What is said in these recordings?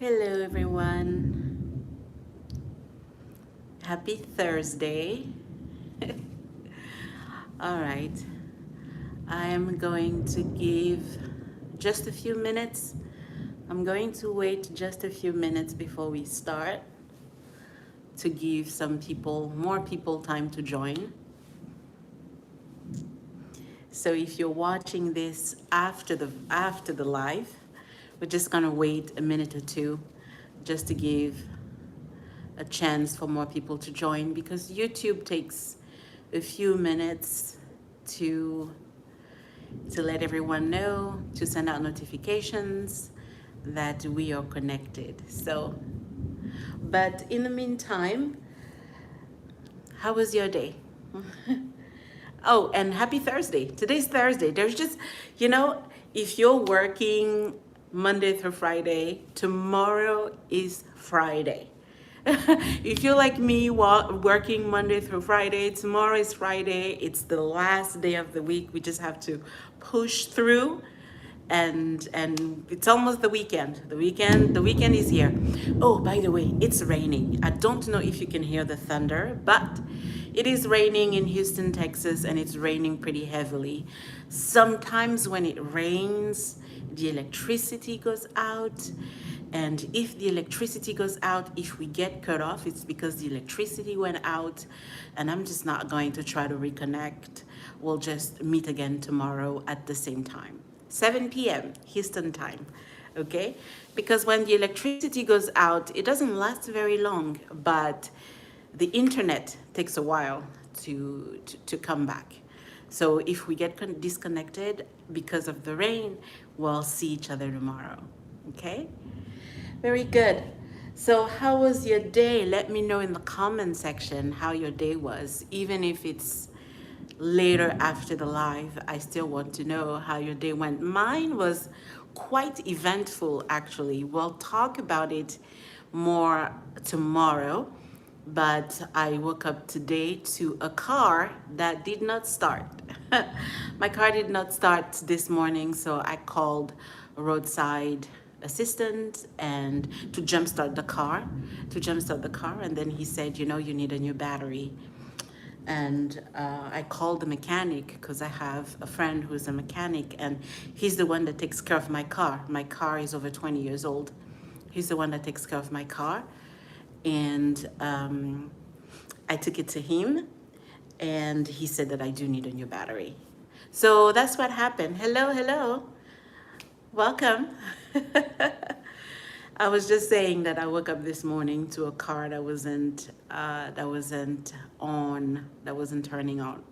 Hello, everyone. Happy Thursday. All right. I am going to give just a few minutes. I'm going to wait just a few minutes before we start to give more people time to join. So if you're watching this after the live, we're just gonna wait a minute or two just to give a chance for more people to join because YouTube takes a few minutes to let everyone know, to send out notifications that we are connected. So, but in the meantime, how was your day? Oh, and happy Thursday. Today's Thursday. There's just, you know, if you're working Monday through Friday, tomorrow is Friday. If you're like me, working Monday through Friday, tomorrow is Friday. It's the last day of the week. We just have to push through, and it's almost the weekend. The weekend is here. Oh, by the way, it's raining. I don't know if you can hear the thunder, but it is raining in Houston, Texas, and it's raining pretty heavily. Sometimes when it rains, the electricity goes out. And if the electricity goes out, if we get cut off, it's because the electricity went out. And I'm just not going to try to reconnect. We'll just meet again tomorrow at the same time. 7 p.m. Houston time, okay? Because when the electricity goes out, it doesn't last very long, but the internet takes a while to come back. So if we get disconnected because of the rain, we'll see each other tomorrow, okay? Very good. So how was your day? Let me know in the comment section how your day was, even if it's later after the live. I still want to know how your day went. Mine was quite eventful, actually. We'll talk about it more tomorrow, but I woke up today to a car that did not start. My car did not start this morning, so I called a roadside assistant and to jumpstart the car, and then he said, you know, you need a new battery. And I called the mechanic because I have a friend who's a mechanic, and he's the one that takes care of my car. My car is over 20 years old. He's the one that takes care of my car. And I took it to him, and he said that I do need a new battery. So that's what happened. Hello. Welcome. I was just saying that I woke up this morning to a car that wasn't turning on.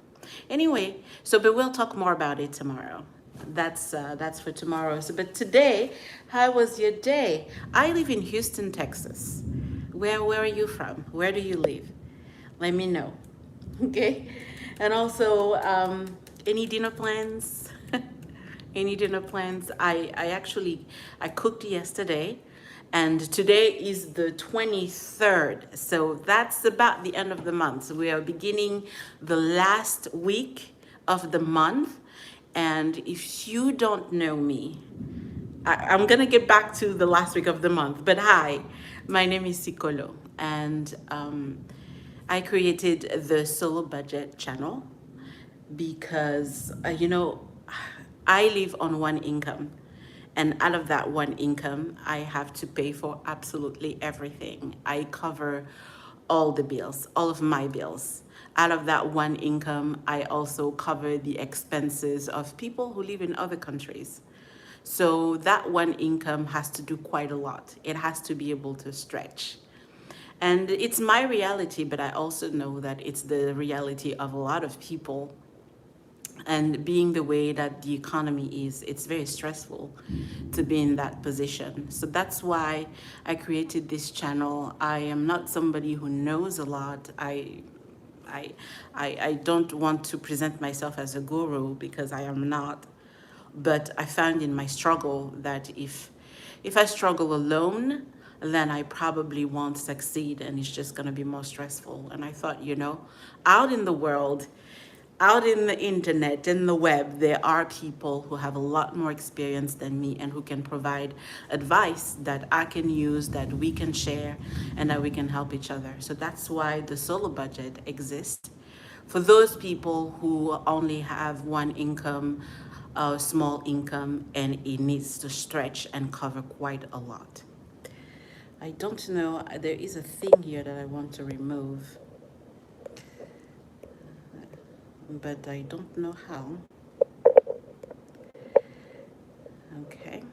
Anyway, but we'll talk more about it tomorrow. That's for tomorrow. So, but today, how was your day? I live in Houston, Texas. Where are you from? Where do you live? Let me know. Okay, and also any dinner plans? Any dinner plans? I cooked yesterday, and today is the 23rd. So that's about the end of the month. So we are beginning the last week of the month. And if you don't know me, I'm gonna get back to the last week of the month. But hi, my name is Sikolo, and I created the Solo Budget channel because I live on one income, and out of that one income I have to pay for absolutely everything. I cover all the bills, all of my bills. Out of that one income, I also cover the expenses of people who live in other countries. So that one income has to do quite a lot. It has to be able to stretch. And it's my reality, but I also know that it's the reality of a lot of people. And being the way that the economy is, it's very stressful to be in that position. So that's why I created this channel. I am not somebody who knows a lot. I don't want to present myself as a guru because I am not. But I found in my struggle that if I struggle alone, then I probably won't succeed, and it's just going to be more stressful. And I thought, out in the world, out in the internet, in the web, there are people who have a lot more experience than me and who can provide advice that I can use, that we can share, and that we can help each other. So that's why the solo budget exists for those people who only have one income, a small income, and it needs to stretch and cover quite a lot. I don't know, there is a thing here that I want to remove, but I don't know how. Okay.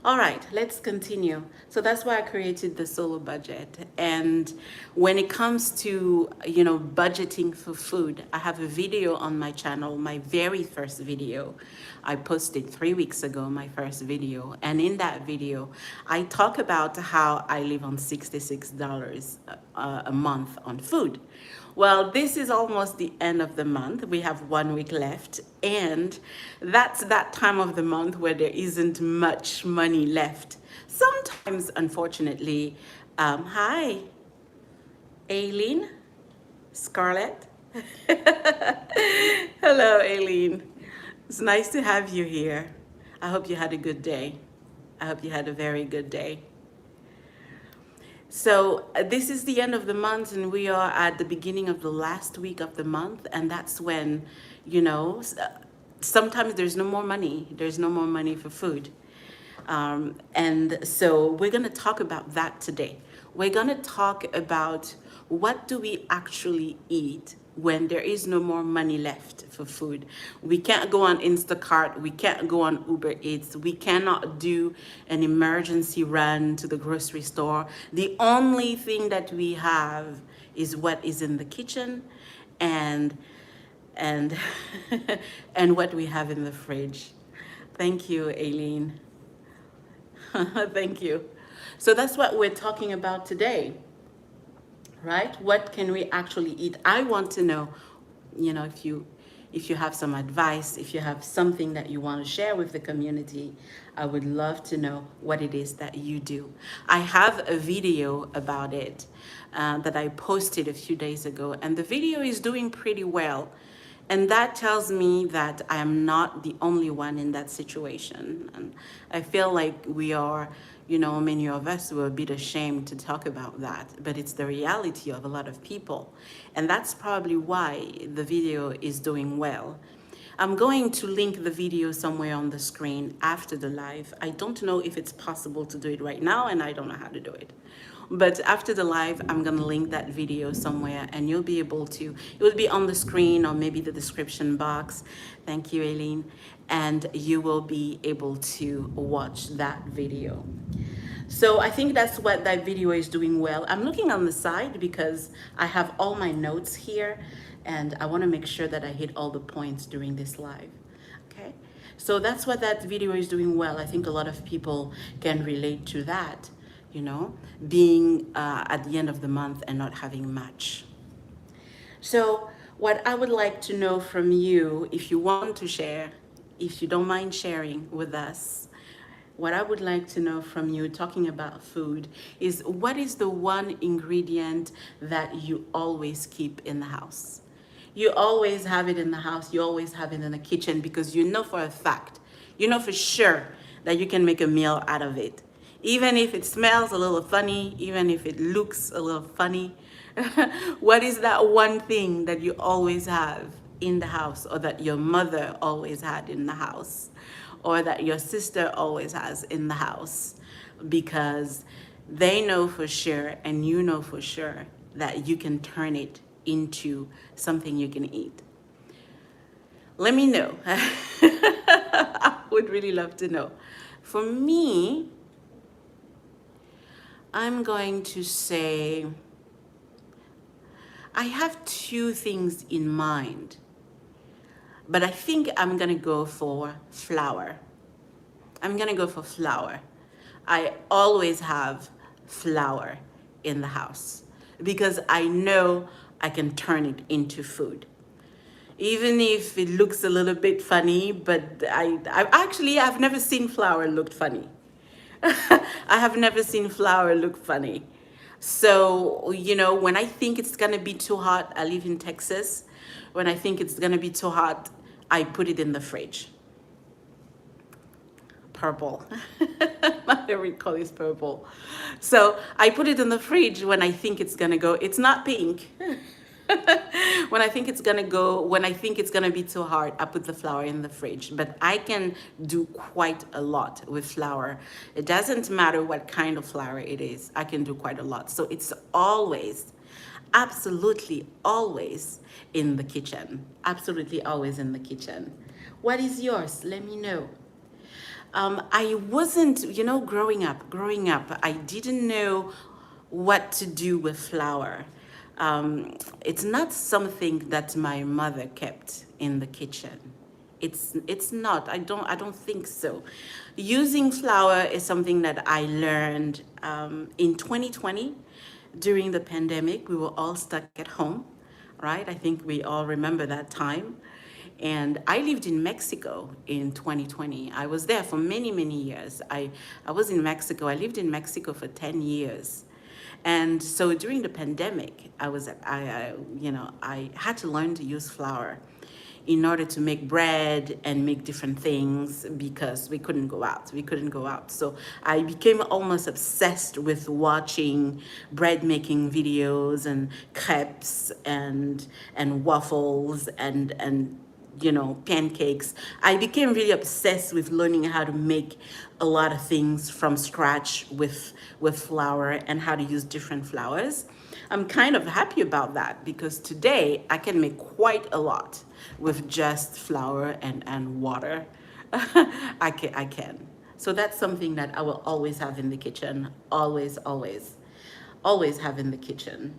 All right, let's continue. So that's why I created the solo budget. And when it comes to, budgeting for food, I have a video on my channel, my very first video. I posted 3 weeks ago, my first video. And in that video, I talk about how I live on $66 a month on food. Well, this is almost the end of the month. We have 1 week left, and that's that time of the month where there isn't much money left. Sometimes, unfortunately, hi, Aileen, Scarlett. Hello, Aileen. It's nice to have you here. I hope you had a good day. I hope you had a very good day. So this is the end of the month, and we are at the beginning of the last week of the month, and that's when, sometimes there's no more money. There's no more money for food. And so we're going to talk about that today. We're going to talk about what do we actually eat when there is no more money left for food. We can't go on Instacart. We can't go on Uber Eats. We cannot do an emergency run to the grocery store. The only thing that we have is what is in the kitchen and and what we have in the fridge. Thank you, Aileen. Thank you. So that's what we're talking about today. Right? What can we actually eat? I want to know, if you have some advice, if you have something that you want to share with the community, I would love to know what it is that you do. I have a video about it that I posted a few days ago, and the video is doing pretty well. And that tells me that I am not the only one in that situation. And I feel like we are, many of us were a bit ashamed to talk about that, but it's the reality of a lot of people. And that's probably why the video is doing well. I'm going to link the video somewhere on the screen after the live. I don't know if it's possible to do it right now, and I don't know how to do it. But after the live, I'm going to link that video somewhere, and you'll be able to, it will be on the screen or maybe the description box. Thank you, Aileen. And you will be able to watch that video. So I think that's what that video is doing well. I'm looking on the side because I have all my notes here, and I want to make sure that I hit all the points during this live. Okay? So that's what that video is doing well. I think a lot of people can relate to that. Being at the end of the month and not having much. So what I would like to know from you, if you want to share, if you don't mind sharing with us, what I would like to know from you talking about food is, what is the one ingredient that you always keep in the house? You always have it in the house. You always have it in the kitchen because you know for a fact, for sure that you can make a meal out of it. Even if it smells a little funny, even if it looks a little funny, what is that one thing that you always have in the house, or that your mother always had in the house, or that your sister always has in the house? Because they know for sure, and you know for sure, that you can turn it into something you can eat. Let me know. I would really love to know. For me, I'm going to say I have two things in mind, but I think I'm going to go for flour. I'm going to go for flour. I always have flour in the house because I know I can turn it into food. Even if it looks a little bit funny, but I've never seen flour look funny. I have never seen flour look funny. So, when I think it's gonna be too hot, I live in Texas. When I think it's gonna be too hot, I put it in the fridge. Purple. My favorite color is purple. So I put it in the fridge when I think it's gonna go. It's not pink. When I think it's gonna be too hard, I put the flour in the fridge. But I can do quite a lot with flour. It doesn't matter what kind of flour it is. I can do quite a lot. So it's always, absolutely always in the kitchen. Absolutely always in the kitchen. What is yours? Let me know. I wasn't, growing up, I didn't know what to do with flour. It's not something that my mother kept in the kitchen. It's not. I don't think so. Using flour is something that I learned in 2020 during the pandemic. We were all stuck at home, right? I think we all remember that time. And I lived in Mexico in 2020. I was there for many, many years. I was in Mexico. I lived in Mexico for 10 years. And so during the pandemic, I had to learn to use flour in order to make bread and make different things because we couldn't go out. We couldn't go out. So I became almost obsessed with watching bread making videos and crepes and waffles and pancakes. I became really obsessed with learning how to make a lot of things from scratch with flour and how to use different flours. I'm kind of happy about that because today I can make quite a lot with just flour and water. I can. So that's something that I will always have in the kitchen. Always, always, always have in the kitchen.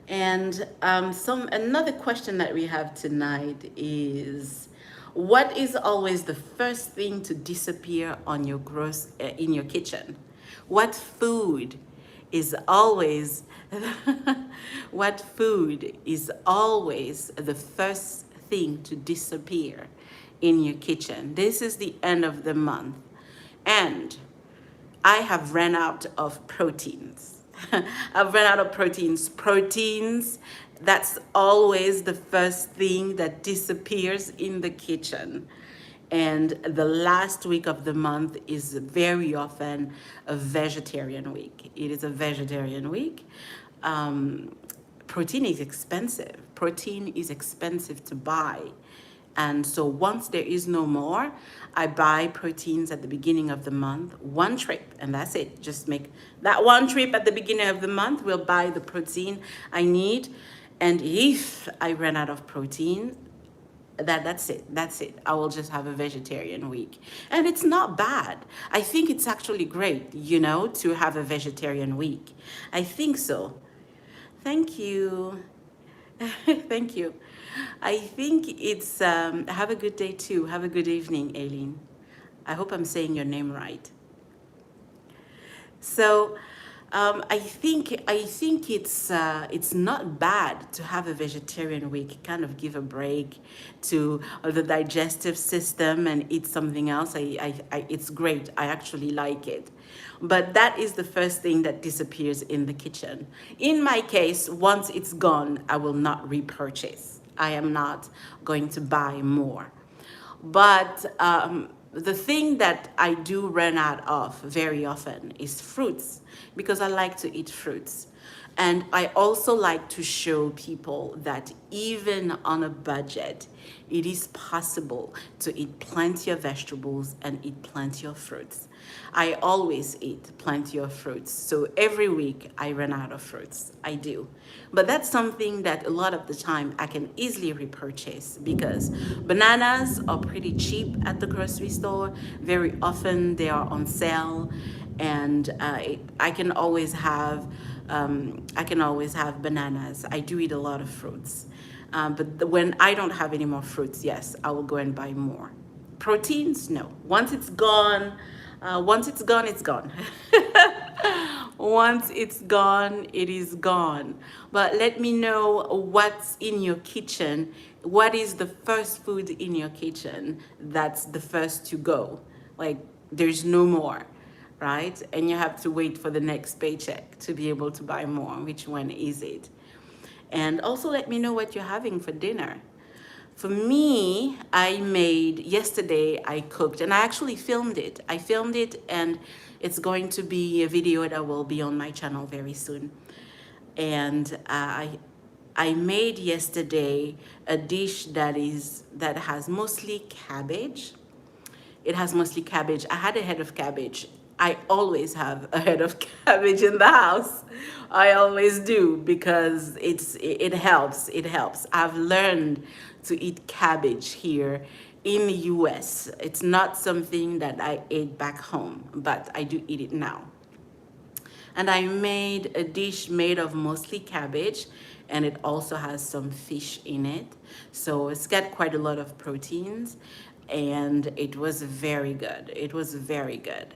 And another question that we have tonight is, what is always the first thing to disappear on your in your kitchen? What food is always what food is always the first thing to disappear in your kitchen? This is the end of the month, and I have run out of proteins. I've run out of proteins. Proteins, that's always the first thing that disappears in the kitchen. And the last week of the month is very often a vegetarian week. It is a vegetarian week. Protein is expensive. Protein is expensive to buy. And so once there is no more, I buy proteins at the beginning of the month, one trip, and that's it. Just make that one trip at the beginning of the month. We'll buy the protein I need. And if I run out of protein, that's it. That's it. I will just have a vegetarian week. And it's not bad. I think it's actually great, to have a vegetarian week. I think so. Thank you. Thank you. I think it's, have a good day too. Have a good evening, Aileen. I hope I'm saying your name right. So, I think it's not bad to have a vegetarian week. Kind of give a break to the digestive system and eat something else. It's great. I actually like it. But that is the first thing that disappears in the kitchen. In my case, once it's gone, I will not repurchase. I am not going to buy more. But the thing that I do run out of very often is fruits because I like to eat fruits. And I also like to show people that even on a budget, it is possible to eat plenty of vegetables and eat plenty of fruits. I always eat plenty of fruits. So every week I run out of fruits. I do. But that's something that a lot of the time I can easily repurchase because bananas are pretty cheap at the grocery store. Very often they are on sale, and I can always have bananas. I do eat a lot of fruits. But when I don't have any more fruits, yes, I will go and buy more. Proteins, no. Once it's gone, it's gone. Once it's gone, it is gone. But let me know what's in your kitchen. What is the first food in your kitchen that's the first to go? Like, there's no more. right? And you have to wait for the next paycheck to be able to buy more. Which one is it? And also let me know what you're having for dinner. For me, yesterday I cooked and I actually filmed it. I filmed it and it's going to be a video that will be on my channel very soon. And I made yesterday a dish that has mostly cabbage. It has mostly cabbage. I had a head of cabbage. I always have a head of cabbage in the house. I always do because it helps. It helps. I've learned to eat cabbage here in the US. It's not something that I ate back home, but I do eat it now. And I made a dish made of mostly cabbage, and it also has some fish in it. So it's got quite a lot of proteins, and it was very good. It was very good.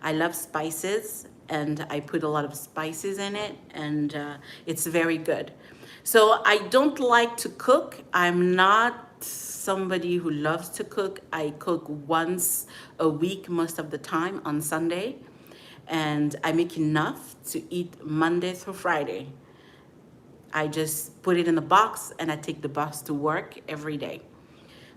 I love spices, and I put a lot of spices in it, and it's very good. So I don't like to cook. I'm not somebody who loves to cook. I cook once a week most of the time on Sunday, and I make enough to eat Monday through Friday. I just put it in a box and I take the bus to work every day.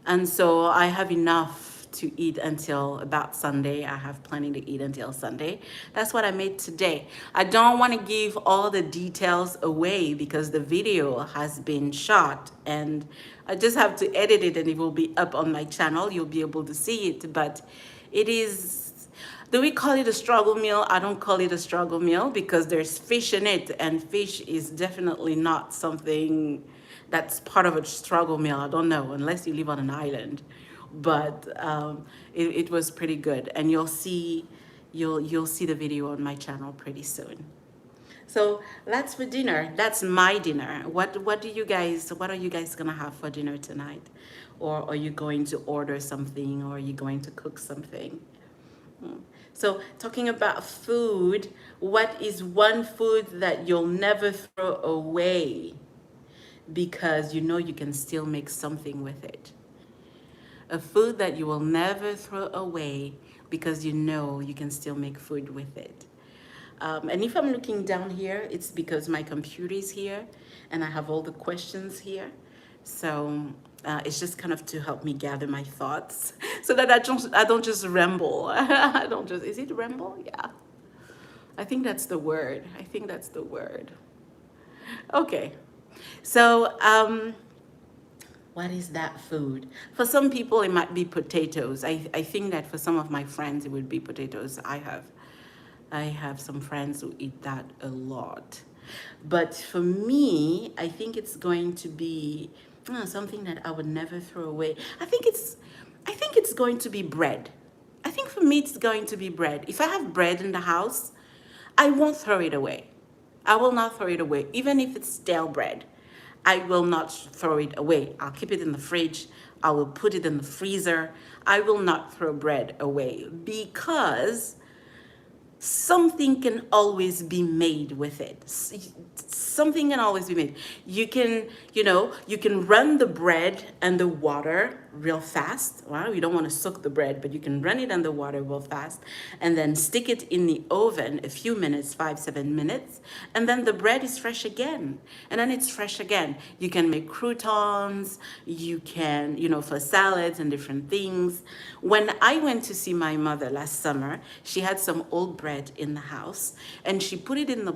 And so I have enough to eat until about Sunday. I have plenty to eat until Sunday. That's what I made today. I don't want to give all the details away because the video has been shot and I just have to edit it and it will be up on my channel. You'll be able to see it, but it is, do we call it a struggle meal? I don't call it a struggle meal because there's fish in it, and fish is definitely not something that's part of a struggle meal. I don't know, unless you live on an island. But it was pretty good, and you'll see the video on my channel pretty soon. So that's for dinner. That's my dinner. What are you guys gonna have for dinner tonight? Or are you going to order something, or are you going to cook something? So talking about food, what is one food that you'll never throw away because you know you can still make something with it? A food that you will never throw away because you know you can still make food with it. And if I'm looking down here, it's because my computer is here and I have all the questions here. So it's just kind of to help me gather my thoughts so that I don't just ramble. I don't just, is it ramble? Yeah. I think that's the word. I think that's the word. Okay. So what is that food? For some people, it might be potatoes. I think that for some of my friends, it would be potatoes. I have some friends who eat that a lot. But for me, I think it's going to be something that I would never throw away. I think it's going to be bread. I think for me, it's going to be bread. If I have bread in the house, I won't throw it away. I will not throw it away, even if it's stale bread. I will not throw it away. I'll keep it in the fridge. I will put it in the freezer. I will not throw bread away because something can always be made with it. Something can always be made. You can run the bread and the water real fast. Well, you don't want to soak the bread, but you can run it under water real fast and then stick it in the oven a few minutes, 5-7 minutes, and then the bread is fresh again. And then it's fresh again. You can make croutons, you can, for salads and different things. When I went to see my mother last summer, she had some old bread in the house and she put it in the